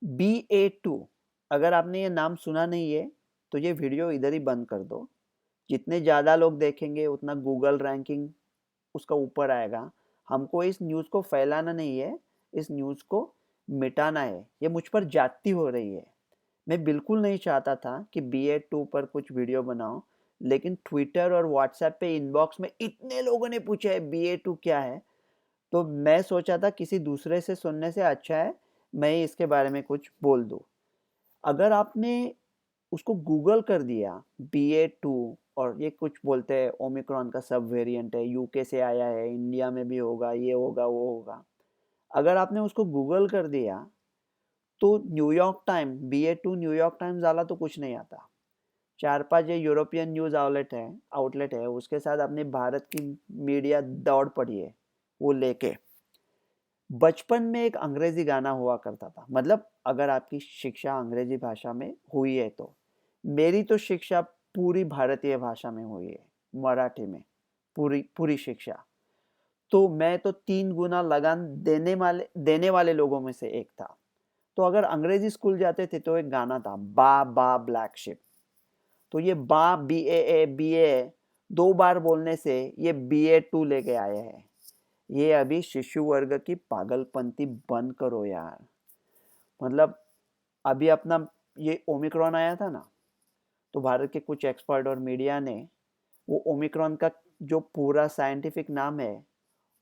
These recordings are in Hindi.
BA2, अगर आपने ये नाम सुना नहीं है तो ये वीडियो इधर ही बंद कर दो। जितने ज़्यादा लोग देखेंगे उतना गूगल रैंकिंग उसका ऊपर आएगा। हमको इस न्यूज़ को फैलाना नहीं है, इस न्यूज़ को मिटाना है। ये मुझ पर जाती हो रही है। मैं बिल्कुल नहीं चाहता था कि BA2 पर कुछ वीडियो बनाऊं, लेकिन ट्विटर और व्हाट्सएप पे इनबॉक्स में इतने लोगों ने पूछा है BA2 क्या है, तो मैं सोचा था किसी दूसरे से सुनने से अच्छा है मैं ही इसके बारे में कुछ बोल दूं। अगर आपने उसको गूगल कर दिया BA2, और ये कुछ बोलते हैं ओमिक्रॉन का सब वेरिएंट है, यूके से आया है, इंडिया में भी होगा, ये होगा वो होगा, अगर आपने उसको गूगल कर दिया तो New York time BA2 New York times डाला तो कुछ नहीं आता। चार पांच ये यूरोपियन न्यूज़ आउटलेट है उसके साथ अपने भारत की मीडिया दौड़ पड़ी है वो लेके। बचपन में एक अंग्रेजी गाना हुआ करता था, मतलब अगर आपकी शिक्षा अंग्रेजी भाषा में हुई है तो। मेरी तो शिक्षा पूरी भारतीय भाषा में हुई है, मराठी में, पूरी पूरी शिक्षा। तो मैं तो 3 गुना लगान देने वाले लोगों में से एक था। तो अगर अंग्रेजी स्कूल जाते थे तो एक गाना था, बा बा ब्लैक शिप। तो ये बा BAA दो बार बोलने से ये BA2 लेके आए हैं। ये अभी शिशु वर्ग की पागलपंती बंद करो यार। मतलब अभी अपना ये ओमिक्रॉन आया था ना, तो भारत के कुछ एक्सपर्ट और मीडिया ने वो ओमिक्रॉन का जो पूरा साइंटिफिक नाम है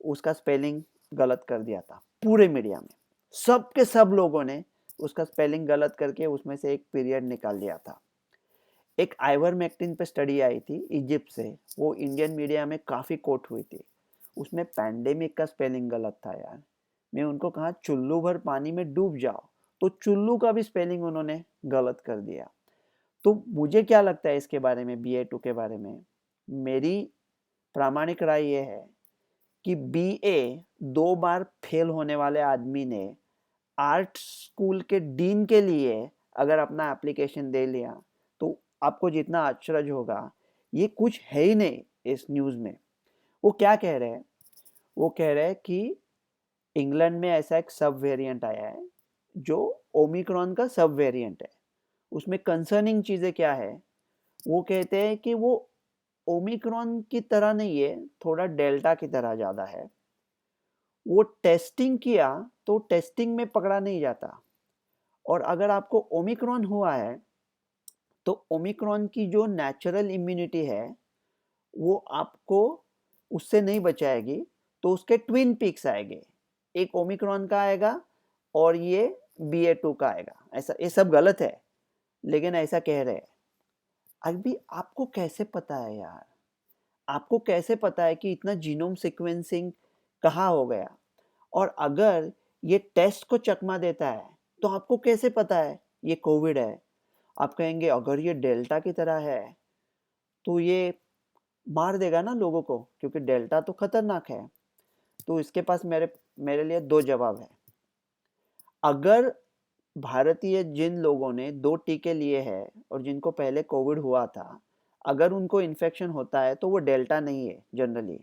उसका स्पेलिंग गलत कर दिया था पूरे मीडिया में। सब के सब लोगों ने उसका स्पेलिंग गलत करके उसमें से एक पीरियड निकाल दिया था। एक आइवरमेक्टिन पे स्टडी आई थी इजिप्ट से, वो इंडियन मीडिया में काफ़ी कोट हुई थी। उसमें पैंडेमिक का स्पेलिंग गलत था यार। मैं उनको कहा चुल्लू भर पानी में डूब जाओ, तो चुल्लू का भी स्पेलिंग उन्होंने गलत कर दिया। तो मुझे क्या लगता है इसके बारे में, BA2 के बारे में, मेरी प्रामाणिक राय ये है कि BA 2 बार फेल होने वाले आदमी ने आर्ट स्कूल के डीन के लिए अगर अपना एप्लीकेशन दे लिया तो आपको जितना अचरज होगा, ये कुछ है ही नहीं इस न्यूज़ में। वो क्या कह रहे हैं, वो कह रहे हैं कि इंग्लैंड में ऐसा एक सब वेरिएंट आया है जो ओमिक्रॉन का सब वेरिएंट है। उसमें कंसर्निंग चीज़ें क्या है, वो कहते हैं कि वो ओमिक्रॉन की तरह नहीं है, थोड़ा डेल्टा की तरह ज़्यादा है। वो टेस्टिंग किया तो टेस्टिंग में पकड़ा नहीं जाता। और अगर आपको ओमिक्रॉन हुआ है तो ओमिक्रॉन की जो नेचुरल इम्यूनिटी है वो आपको उससे नहीं बचाएगी। तो उसके ट्विन पीक्स आएंगे, एक ओमिक्रॉन का आएगा और ये BA2 का आएगा। ऐसा ये सब गलत है, लेकिन ऐसा कह रहे हैं। अभी आपको कैसे पता है यार, आपको कैसे पता है कि इतना जीनोम सीक्वेंसिंग कहाँ हो गया? और अगर ये टेस्ट को चकमा देता है तो आपको कैसे पता है ये कोविड है? आप कहेंगे अगर ये डेल्टा की तरह है तो ये मार देगा ना लोगों को, क्योंकि डेल्टा तो खतरनाक है। तो इसके पास मेरे मेरे लिए दो जवाब है। अगर भारतीय जिन लोगों ने 2 टीके लिए हैं और जिनको पहले कोविड हुआ था, अगर उनको इन्फेक्शन होता है तो वो डेल्टा नहीं है, जनरली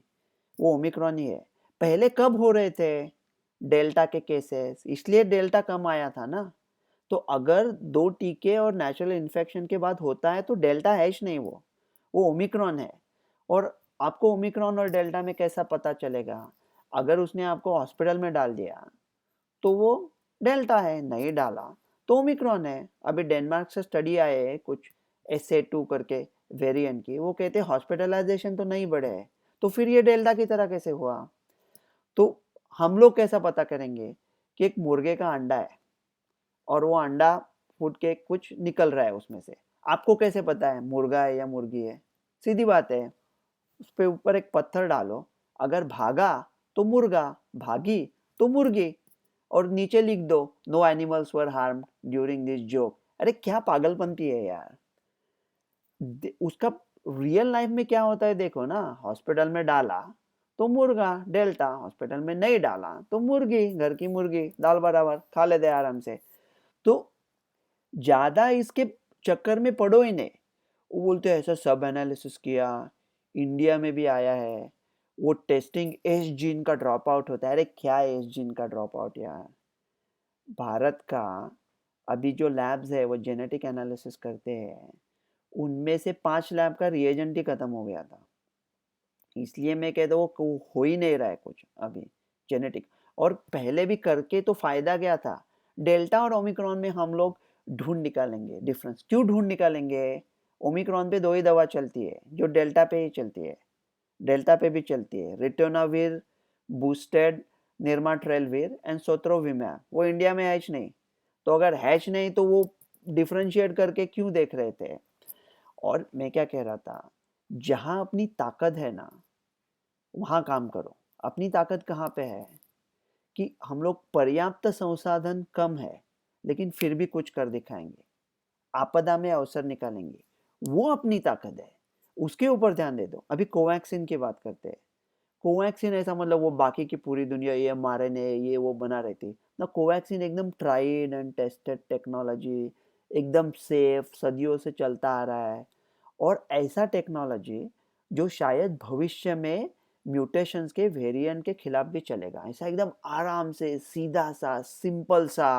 वो ओमिक्रॉन ही है। पहले कब हो रहे थे डेल्टा के केसेस, इसलिए डेल्टा कम आया था ना। तो अगर 2 टीके और नेचुरल इन्फेक्शन के बाद होता है तो डेल्टा है ही नहीं, वो ओमिक्रॉन है। और आपको ओमिक्रॉन और डेल्टा में कैसा पता चलेगा? अगर उसने आपको हॉस्पिटल में डाल दिया तो वो डेल्टा है, नहीं डाला तो ओमिक्रॉन है। अभी डेनमार्क से स्टडी आए है कुछ SA2 करके वेरिएंट की, वो कहते हैं हॉस्पिटलाइजेशन तो नहीं बढ़े है, तो फिर ये डेल्टा की तरह कैसे हुआ? तो हम लोग कैसा पता करेंगे कि एक मुर्गे का अंडा है और वो अंडा फूट के कुछ निकल रहा है उसमें से? आपको कैसे पता है मुर्गा है या मुर्गी है? सीधी बात है, उस पे ऊपर एक पत्थर डालो, अगर भागा तो मुर्गा, भागी तो मुर्गी, और नीचे लिख दो no animals were harmed during this joke. अरे क्या पागलपंती है यार। उसका रियल लाइफ में क्या होता है देखो ना, हॉस्पिटल में डाला तो मुर्गा डेल्टा, हॉस्पिटल में नहीं डाला तो मुर्गी, घर की मुर्गी, दाल बराबर खा लेते आराम से। तो ज्यादा इसके चक्कर में पड़ो ही नहीं। वो बोलते हैं ऐसा सब एनालिसिस किया, इंडिया में भी आया है, वो टेस्टिंग एस जीन का ड्रॉप आउट होता है। अरे क्या एस जीन का ड्रॉप आउट यार, भारत का अभी जो लैब्स है वो जेनेटिक एनालिसिस करते हैं, उनमें से 5 लैब का रिएजेंट ही खत्म हो गया था। इसलिए मैं कहता हूँ वो हो ही नहीं रहा है कुछ अभी जेनेटिक। और पहले भी करके तो फायदा क्या था? डेल्टा और ओमिक्रॉन में हम लोग ढूंढ निकालेंगे डिफरेंस। क्यों ढूंढ निकालेंगे? ओमिक्रॉन पे 2 ही दवा चलती है जो डेल्टा पे ही चलती है, डेल्टा पे भी चलती है, रिटोनाविर बूस्टेड, निर्माट्रेलविर एंड सोत्रोविमैब। वो इंडिया में है नहीं, तो अगर है नहीं तो वो डिफरेंशिएट करके क्यों देख रहे थे? और मैं क्या कह रहा था, जहां अपनी ताकत है ना वहां काम करो। अपनी ताकत कहाँ पे है कि हम लोग पर्याप्त संसाधन कम है लेकिन फिर भी कुछ कर दिखाएंगे, आपदा में अवसर निकालेंगे, वो अपनी ताकत है। उसके ऊपर ध्यान दे दो। अभी कोवैक्सीन की बात करते हैं। कोवैक्सीन ऐसा मतलब वो बाकी की पूरी दुनिया ये mRNA ये वो बना रही थी ना, कोवैक्सीन एकदम ट्राइड एंड टेस्टेड टेक्नोलॉजी, एकदम सेफ, सदियों से चलता आ रहा है। और ऐसा टेक्नोलॉजी जो शायद भविष्य में म्यूटेशंस के वेरिएंट के खिलाफ भी चलेगा। ऐसा एकदम आराम से सीधा सा सिंपल सा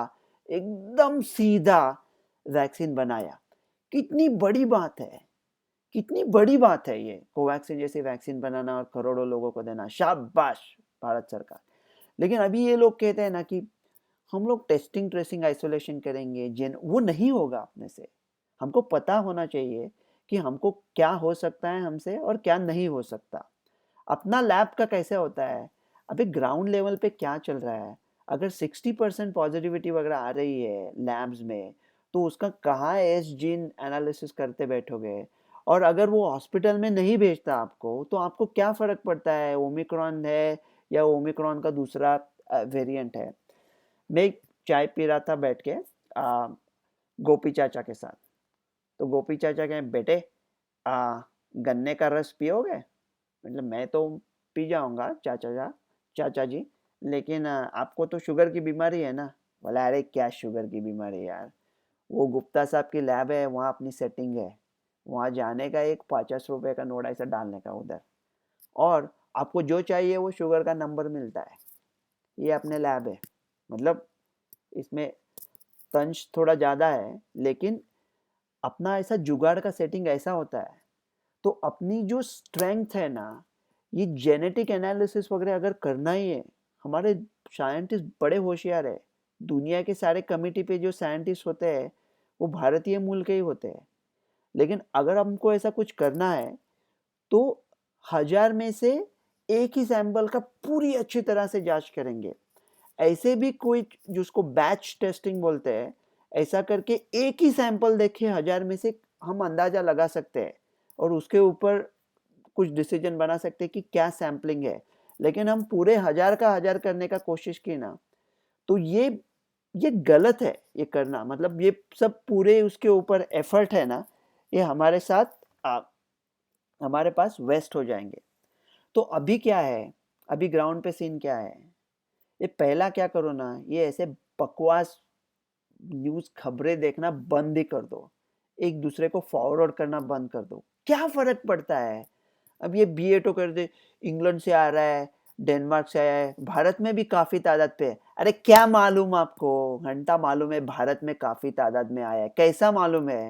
एकदम सीधा वैक्सीन बनाया। कितनी बड़ी बात है, कितनी बड़ी बात है ये कोवैक्सीन जैसी वैक्सीन बनाना और करोड़ों लोगों को देना। शाबाश भारत सरकार। लेकिन अभी ये लोग कहते हैं ना कि हम लोग टेस्टिंग ट्रेसिंग आइसोलेशन करेंगे, जिन वो नहीं होगा अपने से। हमको पता होना चाहिए कि हमको क्या हो सकता है हमसे और क्या नहीं हो सकता। अपना लैब का कैसे होता है, अभी ग्राउंड लेवल पे क्या चल रहा है। अगर 60% पॉजिटिविटी वगैरह आ रही है लैब्स में, तो उसका कहाँ एस जीन एनालिसिस करते बैठोगे? और अगर वो हॉस्पिटल में नहीं भेजता आपको, तो आपको क्या फर्क पड़ता है ओमिक्रॉन है या ओमिक्रॉन का दूसरा वेरिएंट है? मैं एक चाय पी रहा था बैठ के गोपी चाचा के साथ। तो गोपी चाचा कहे, बेटे गन्ने का रस पियोगे? मतलब मैं तो पी जाऊंगा चाचा जी, लेकिन आपको तो शुगर की बीमारी है ना। बोला, अरे क्या शुगर की बीमारी यार, वो गुप्ता साहब की लैब है, वहाँ अपनी सेटिंग है, वहाँ जाने का एक 50 रुपए का नोट ऐसा डालने का उधर, और आपको जो चाहिए वो शुगर का नंबर मिलता है। ये अपने लैब है। मतलब इसमें तंज थोड़ा ज़्यादा है, लेकिन अपना ऐसा जुगाड़ का सेटिंग ऐसा होता है। तो अपनी जो स्ट्रेंथ है ना, ये जेनेटिक एनालिसिस वगैरह अगर करना ही है, हमारे साइंटिस्ट बड़े होशियार है। दुनिया के सारे कमिटी पे जो साइंटिस्ट होते हैं वो भारतीय मूल के ही होते हैं। लेकिन अगर हमको ऐसा कुछ करना है तो 1000 में से एक ही सैंपल का पूरी अच्छी तरह से जांच करेंगे। ऐसे भी कोई जिसको बैच टेस्टिंग बोलते हैं, ऐसा करके एक ही सैंपल देखे 1000 में से हम अंदाजा लगा सकते हैं और उसके ऊपर कुछ डिसीजन बना सकते हैं कि क्या सैम्पलिंग है। लेकिन हम पूरे 1000 का 1000 करने का कोशिश की ना, तो ये गलत है ये करना। मतलब ये सब पूरे उसके ऊपर एफर्ट है ना, ये हमारे साथ हमारे पास वेस्ट हो जाएंगे। तो अभी क्या है, अभी ग्राउंड पे सीन क्या है? ये पहला क्या करो ना, ये ऐसे बकवास न्यूज़ खबरें देखना बंद ही कर दो। एक दूसरे को फॉरवर्ड करना बंद कर दो। क्या फ़र्क पड़ता है? अब ये बीएटो कर दे, इंग्लैंड से आ रहा है, डेनमार्क से आया है, भारत में भी काफ़ी तादाद पे है। अरे क्या मालूम आपको? घंटा मालूम है भारत में काफ़ी तादाद में आया है। कैसा मालूम है?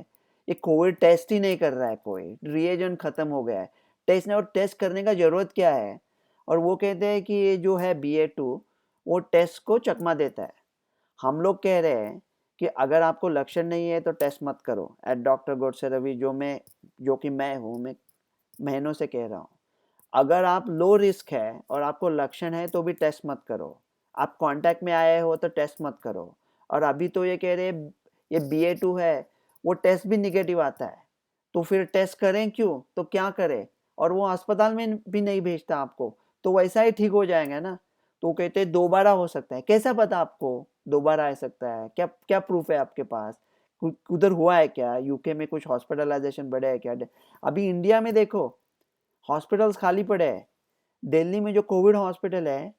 ये कोविड टेस्ट ही नहीं कर रहा है कोई, रिएजेंट ख़त्म हो गया है। टेस्ट नहीं, और टेस्ट करने का ज़रूरत क्या है? और वो कहते हैं कि ये जो है BA.2 वो टेस्ट को चकमा देता है। हम लोग कह रहे हैं कि अगर आपको लक्षण नहीं है तो टेस्ट मत करो। एट डॉक्टर गोडसे रवि, जो कि मैं हूँ, मैं महीनों से कह रहा हूँ। अगर आप लो रिस्क है और आपको लक्षण है तो भी टेस्ट मत करो। आप कांटेक्ट में आए हो तो टेस्ट मत करो। और अभी तो ये कह रहे ये BA.2 है, वो टेस्ट भी निगेटिव आता है, तो फिर टेस्ट करें क्यों? तो क्या करें? और वो अस्पताल में भी नहीं भेजता आपको, तो वैसा ही ठीक हो जाएगा ना। तो कहते हैं दोबारा हो सकता है। कैसा पता आपको दोबारा आ सकता है? क्या क्या प्रूफ है आपके पास? उधर हुआ है क्या? यूके में कुछ हॉस्पिटलाइजेशन बढ़े है क्या? अभी इंडिया में देखो, हॉस्पिटल्स खाली पड़े हैं। दिल्ली में जो कोविड हॉस्पिटल है,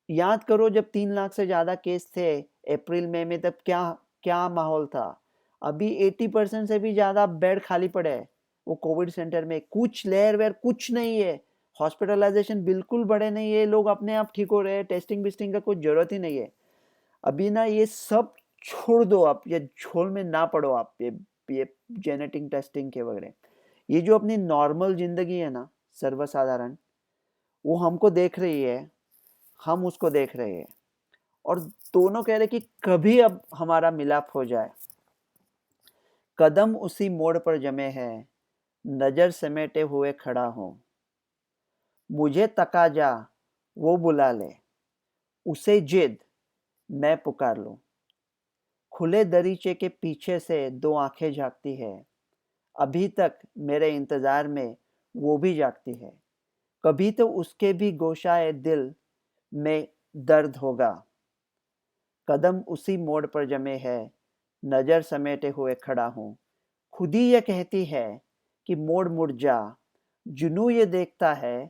याद करो जब 3 लाख से ज़्यादा केस थे अप्रैल मई में, तब क्या क्या माहौल था। अभी 80% से भी ज़्यादा बेड खाली पड़े हैं वो कोविड सेंटर में। कुछ लेयर वेयर कुछ नहीं है, हॉस्पिटलाइजेशन बिल्कुल बढ़े नहीं है, लोग अपने आप ठीक हो रहे हैं, टेस्टिंग बिस्टिंग का कुछ ज़रूरत ही नहीं है। अभी ना ये सब छोड़ दो आप, ये झोल में ना पड़ो आप, ये जेनेटिक टेस्टिंग के वगैरह। ये जो अपनी नॉर्मल ज़िंदगी है ना, सर्वसाधारण, वो हमको देख रही है, हम उसको देख रहे हैं, और दोनों कह रहे कि कभी अब हमारा मिलाप हो जाए। कदम उसी मोड़ पर जमे हैं, नज़र समेटे हुए खड़ा हूँ। मुझे तकाजा वो बुला ले, उसे जिद मैं पुकार लूँ। खुले दरीचे के पीछे से दो आंखें झाँकती है, अभी तक मेरे इंतज़ार में वो भी जागती है। कभी तो उसके भी गोशाए दिल में दर्द होगा। कदम उसी मोड़ पर जमे है, नज़र समेटे हुए खड़ा हूँ। खुद ही ये कहती है कि मोड़ मुड़ जा, जुनूँ ये देखता है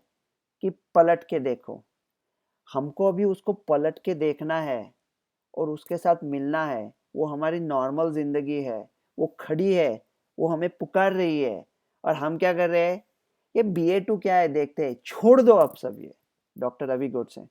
कि पलट के देखो। हमको अभी उसको पलट के देखना है और उसके साथ मिलना है। वो हमारी नॉर्मल ज़िंदगी है, वो खड़ी है, वो हमें पुकार रही है, और हम क्या कर रहे हैं? ये BA2 क्या है देखते हैं, छोड़ दो अब सब ये। डॉक्टर रवि गोडसे।